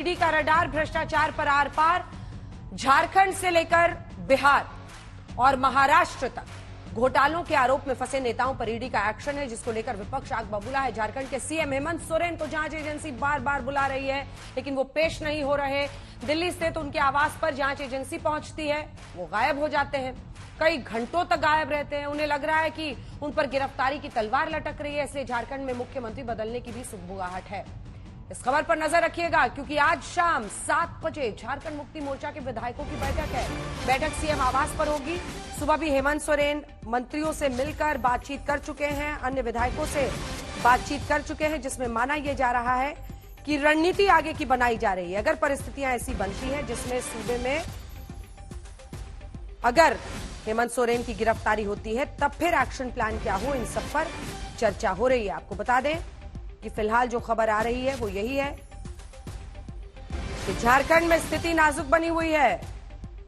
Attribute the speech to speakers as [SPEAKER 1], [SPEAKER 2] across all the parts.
[SPEAKER 1] ED का radar भ्रष्टाचार पर आर पार, झारखंड से लेकर बिहार और महाराष्ट्र तक घोटालों के आरोप में फंसे नेताओं पर ईडी का एक्शन है, जिसको लेकर विपक्ष आग बबूला है। झारखंड के सीएम हेमंत सोरेन को जांच एजेंसी बार बार बुला रही है, लेकिन वो पेश नहीं हो रहे। दिल्ली स्थित उनके आवास पर जांच एजेंसी पहुंचती है, वो गायब हो जाते हैं, कई घंटों तक गायब रहते हैं। उन्हें लग रहा है कि उन पर गिरफ्तारी की तलवार लटक रही है, इसलिए झारखंड में मुख्यमंत्री बदलने की भी सुगबुगाहट है। इस खबर पर नजर रखिएगा, क्योंकि आज शाम 7 बजे झारखंड मुक्ति मोर्चा के विधायकों की बैठक है। बैठक सीएम आवास पर होगी। सुबह भी हेमंत सोरेन मंत्रियों से मिलकर बातचीत कर चुके हैं, अन्य विधायकों से बातचीत कर चुके हैं, जिसमें माना यह जा रहा है कि रणनीति आगे की बनाई जा रही है। अगर परिस्थितियां ऐसी बनती हैं जिसमें सूबे में अगर हेमंत सोरेन की गिरफ्तारी होती है, तब फिर एक्शन प्लान क्या हो, इन सब पर चर्चा हो रही है। आपको बता दें कि फिलहाल जो खबर आ रही है वो यही है कि झारखंड में स्थिति नाजुक बनी हुई है।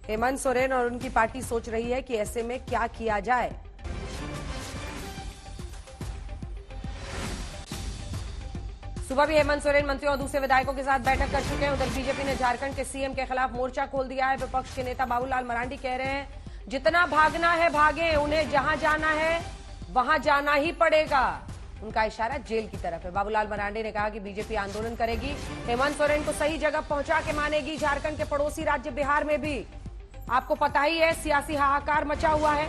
[SPEAKER 1] हेमंत सोरेन और उनकी पार्टी सोच रही है कि ऐसे में क्या किया जाए। सुबह भी हेमंत सोरेन मंत्रियों और दूसरे विधायकों के साथ बैठक कर चुके हैं। उधर बीजेपी ने झारखंड के सीएम के खिलाफ मोर्चा खोल दिया है। विपक्ष के नेता बाबूलाल मरांडी कह रहे हैं, जितना भागना है भागे, उन्हें जहां जाना है वहां जाना ही पड़ेगा। उनका इशारा जेल की तरफ है। बाबूलाल मरांडी ने कहा कि बीजेपी आंदोलन करेगी, हेमंत सोरेन को सही जगह पहुंचा के मानेगी। झारखंड के पड़ोसी राज्य बिहार में भी आपको पता ही है, सियासी हाहाकार मचा हुआ है।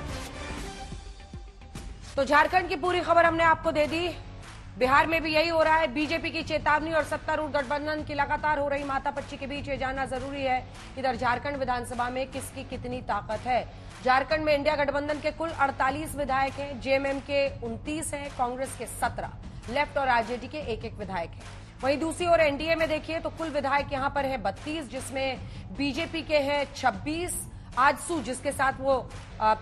[SPEAKER 1] तो झारखंड की पूरी खबर हमने आपको दे दी। बिहार में भी यही हो रहा है। बीजेपी की चेतावनी और सत्तारूढ़ गठबंधन की लगातार हो रही माथापच्ची के बीच ये जानना जरूरी है, इधर झारखंड विधानसभा में किसकी कितनी ताकत है। झारखंड में इंडिया गठबंधन के कुल 48 विधायक हैं, जेएमएम के 29 हैं, कांग्रेस के 17, लेफ्ट और आरजेडी के एक विधायक हैं। वहीं दूसरी ओर एनडीए में देखिए तो कुल विधायक यहां पर है 32, जिसमें बीजेपी के हैं 26, आजसू जिसके साथ वो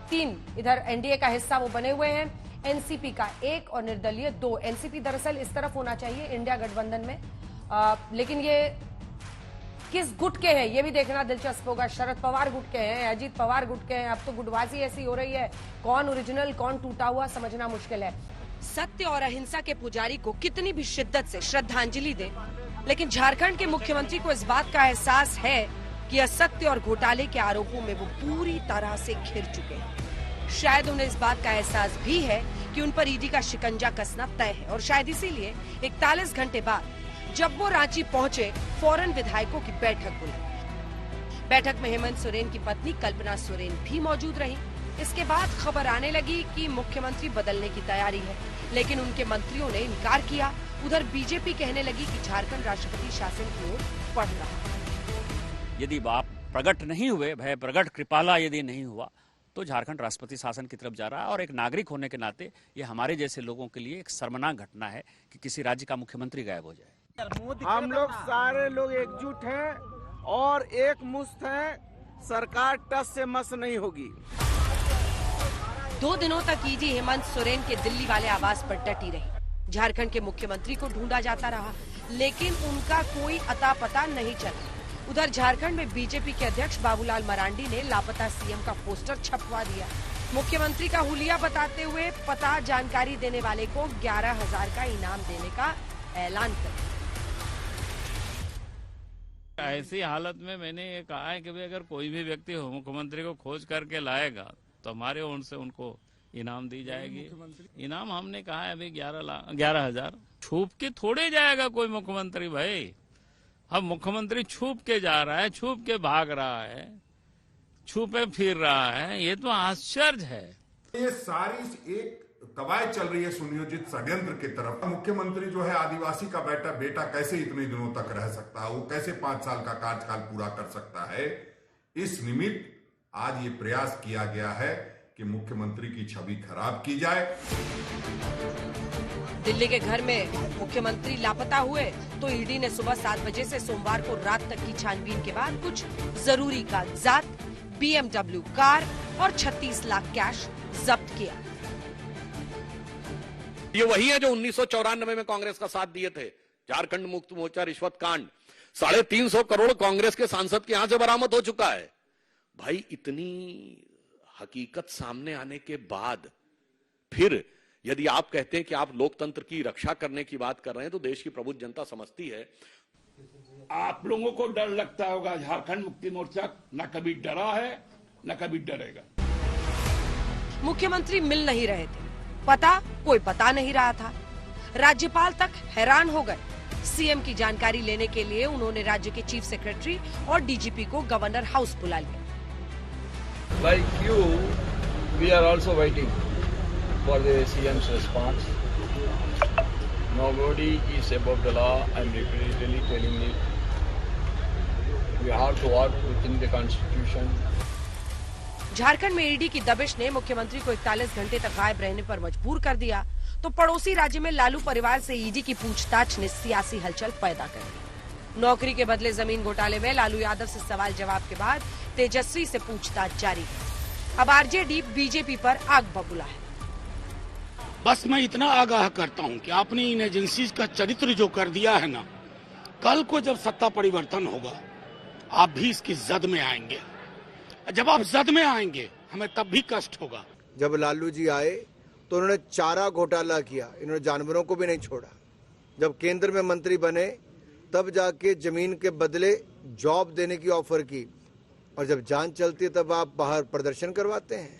[SPEAKER 1] 3 इधर एनडीए का हिस्सा वो बने हुए हैं, एनसीपी का 1 और निर्दलीय 2। एनसीपी दरअसल इस तरफ होना चाहिए इंडिया गठबंधन में, लेकिन ये किस गुट के हैं ये भी देखना दिलचस्प होगा। शरद पवार गुट के हैं, अजीत पवार गुट के हैं। अब तो गुटबाजी ऐसी हो रही है, कौन ओरिजिनल कौन टूटा हुआ समझना मुश्किल है। सत्य और अहिंसा के पुजारी को कितनी भी शिद्दत से श्रद्धांजलि दे, लेकिन झारखंड के मुख्यमंत्री को इस बात का एहसास है कि असत्य और घोटाले के आरोपों में वो पूरी तरह से घिर चुके हैं। शायद उन्हें इस बात का एहसास भी है कि उन पर ईडी का शिकंजा कसना तय है, और शायद इसीलिए 41 घंटे बाद जब वो रांची पहुंचे, फौरन विधायकों की बैठक बुलाई। बैठक में हेमंत सोरेन की पत्नी कल्पना सोरेन भी मौजूद रही। इसके बाद खबर आने लगी कि मुख्यमंत्री बदलने की तैयारी है, लेकिन उनके मंत्रियों ने इनकार किया। उधर बीजेपी कहने लगी कि झारखंड राष्ट्रपति शासन की ओर बढ़ रहा।
[SPEAKER 2] यदि बाप प्रकट नहीं हुए, भय प्रकट कृपाला यदि नहीं हुआ, तो झारखंड राष्ट्रपति शासन की तरफ जा रहा है। और एक नागरिक होने के नाते ये हमारे जैसे लोगों के लिए एक शर्मनाक घटना है कि किसी राज्य का मुख्यमंत्री गायब हो जाए।
[SPEAKER 3] हम लोग सारे लोग एकजुट हैं और एक मुश्त हैं, सरकार टस से मस नहीं होगी।
[SPEAKER 1] 2 दिनों तक ईडी हेमंत सोरेन के दिल्ली वाले आवास पर डटी रही। झारखंड के मुख्यमंत्री को ढूंढा जाता रहा, लेकिन उनका कोई अता पता नहीं चला। उधर झारखंड में बीजेपी के अध्यक्ष बाबूलाल मरांडी ने लापता सीएम का पोस्टर छपवा दिया। मुख्यमंत्री का हुलिया बताते हुए पता जानकारी देने वाले को 11,000 का इनाम देने का ऐलान कर।
[SPEAKER 4] ऐसी हालत में मैंने ये कहा है कि भाई अगर कोई भी व्यक्ति मुख्यमंत्री को खोज करके लाएगा तो हमारे ओर से उनको इनाम दी जाएगी। इनाम हमने कहा है अभी 11,000। छुप के थोड़े जाएगा कोई मुख्यमंत्री भाई। अब मुख्यमंत्री छुप के जा रहा है, छुप के भाग रहा है, छुपे फिर रहा है, ये तो आश्चर्य है।
[SPEAKER 5] ये सारी एक कवायद चल रही है सुनियोजित षड्यंत्र की तरफ। मुख्यमंत्री जो है आदिवासी का बेटा कैसे इतने दिनों तक रह सकता है, वो कैसे 5 साल का कार्यकाल पूरा कर सकता है। इस निमित्त आज ये प्रयास किया गया है कि मुख्यमंत्री की छवि खराब की जाए।
[SPEAKER 1] दिल्ली के घर में मुख्यमंत्री लापता हुए तो ईडी ने सुबह 7 बजे से सोमवार को रात तक की छानबीन के बाद कुछ जरूरी कागजात, BMW कार और 36 लाख कैश जब्त किया।
[SPEAKER 6] ये वही है जो 1994 में कांग्रेस का साथ दिए थे। झारखंड मुक्ति मोर्चा रिश्वत कांड, 350 करोड़ कांग्रेस के सांसद के यहां से बरामद हो चुका है। भाई इतनी हकीकत सामने आने के बाद फिर यदि आप कहते हैं कि आप लोकतंत्र की रक्षा करने की बात कर रहे हैं, तो देश की प्रबुद्ध जनता समझती है
[SPEAKER 7] आप लोगों को डर लगता होगा, झारखंड मुक्ति मोर्चा न कभी डरा है न कभी डरेगा।
[SPEAKER 1] मुख्यमंत्री मिल नहीं रहे थे, पता कोई बता नहीं रहा था। राज्यपाल तक हैरान हो गए। सीएम की जानकारी लेने के लिए उन्होंने राज्य के चीफ सेक्रेटरी और डीजीपी को गवर्नर हाउस बुला लिया।
[SPEAKER 8] Like you, we are also waiting for the CM's response. Nobody is above the law. I'm repeatedly telling you. We have to work within the Constitution.
[SPEAKER 1] Jharkhand में ED की दबिश ने मुख्यमंत्री को 41 घंटे तक गायब रहने पर मजबूर कर दिया, तो पड़ोसी राज्य में लालू परिवार से ईडी की पूछताछ ने सियासी हलचल पैदा कर दी। नौकरी के बदले जमीन घोटाले में लालू यादव से सवाल जवाब के बाद तेजस्वी से पूछताछ जारी है। अब आरजेडी बीजेपी पर आग बबूला है।
[SPEAKER 7] बस मैं इतना आगाह करता हूं कि आपने इन एजेंसीज का चरित्र जो कर दिया है ना, कल को जब सत्ता परिवर्तन होगा आप भी इसकी जद में आएंगे। जब आप जद में आएंगे हमें तब भी कष्ट होगा।
[SPEAKER 9] जब लालू जी आए तो उन्होंने चारा घोटाला किया, इन्होंने जानवरों को भी नहीं छोड़ा। जब केंद्र में मंत्री बने तब जाके जमीन के बदले जॉब देने की ऑफर की, और जब जान चलती है तब आप बाहर प्रदर्शन करवाते हैं।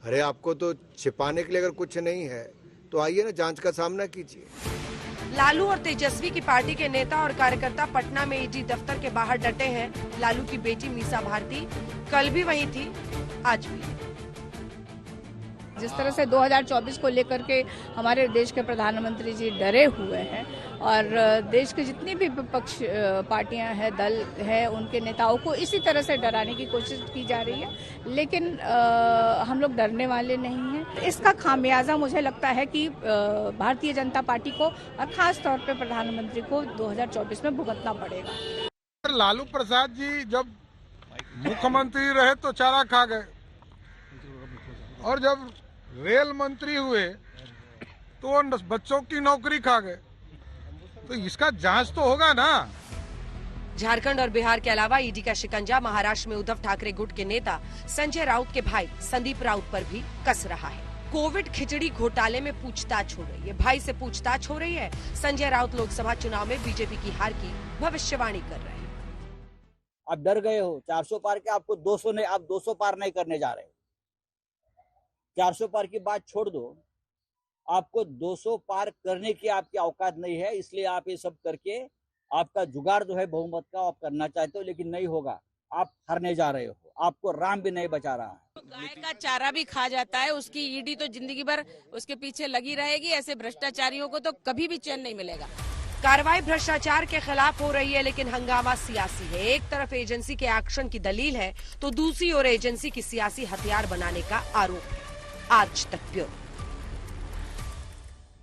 [SPEAKER 9] अरे आपको तो छिपाने के लिए अगर कुछ नहीं है तो आइए ना, जांच का सामना कीजिए।
[SPEAKER 1] लालू और तेजस्वी की पार्टी के नेता और कार्यकर्ता पटना में ईडी दफ्तर के बाहर डटे हैं। लालू की बेटी मीसा भारती कल भी वहीं थी, आज भी।
[SPEAKER 10] जिस तरह से 2024 को लेकर के हमारे देश के प्रधानमंत्री जी डरे हुए हैं और देश के जितनी भी विपक्ष पार्टियां हैं, दल है, उनके नेताओं को इसी तरह से डराने की कोशिश की जा रही है, लेकिन हम लोग डरने वाले नहीं हैं। इसका खामियाजा मुझे लगता है कि भारतीय जनता पार्टी को और खास तौर पे प्रधानमंत्री को 2024 में भुगतना पड़ेगा।
[SPEAKER 11] लालू प्रसाद जी जब मुख्यमंत्री रहे तो चारा खा गए, और जब रेल मंत्री हुए तो बच्चों की नौकरी खा गए, तो इसका जांच तो होगा ना।
[SPEAKER 1] झारखंड और बिहार के अलावा ईडी का शिकंजा महाराष्ट्र में उद्धव ठाकरे गुट के नेता संजय राउत के भाई संदीप राउत पर भी कस रहा है। कोविड खिचड़ी घोटाले में पूछताछ हो रही है, भाई से पूछताछ हो रही है। संजय राउत लोकसभा चुनाव में बीजेपी की हार की भविष्यवाणी कर रहे हैं।
[SPEAKER 12] आप डर गए हो 400 पार के, आपको 200 नहीं, आप 200 पार नहीं करने जा रहे। 400 पार की बात छोड़ दो, आपको 200 पार करने की आपकी औकात नहीं है, इसलिए आप ये सब करके आपका जुगाड़ जो है बहुमत का आप करना चाहते हो, लेकिन नहीं होगा। आप हारने जा रहे हो, आपको राम भी नहीं बचा रहा है।
[SPEAKER 10] गाय का चारा भी खा जाता है, उसकी ईडी तो जिंदगी भर उसके पीछे लगी रहेगी। ऐसे भ्रष्टाचारियों को तो कभी भी चैन नहीं मिलेगा।
[SPEAKER 1] कार्रवाई भ्रष्टाचार के खिलाफ हो रही है, लेकिन हंगामा सियासी है। एक तरफ एजेंसी के एक्शन की दलील है, तो दूसरी ओर एजेंसी की सियासी हथियार बनाने का आरोप है। आज तक ब्यूरो।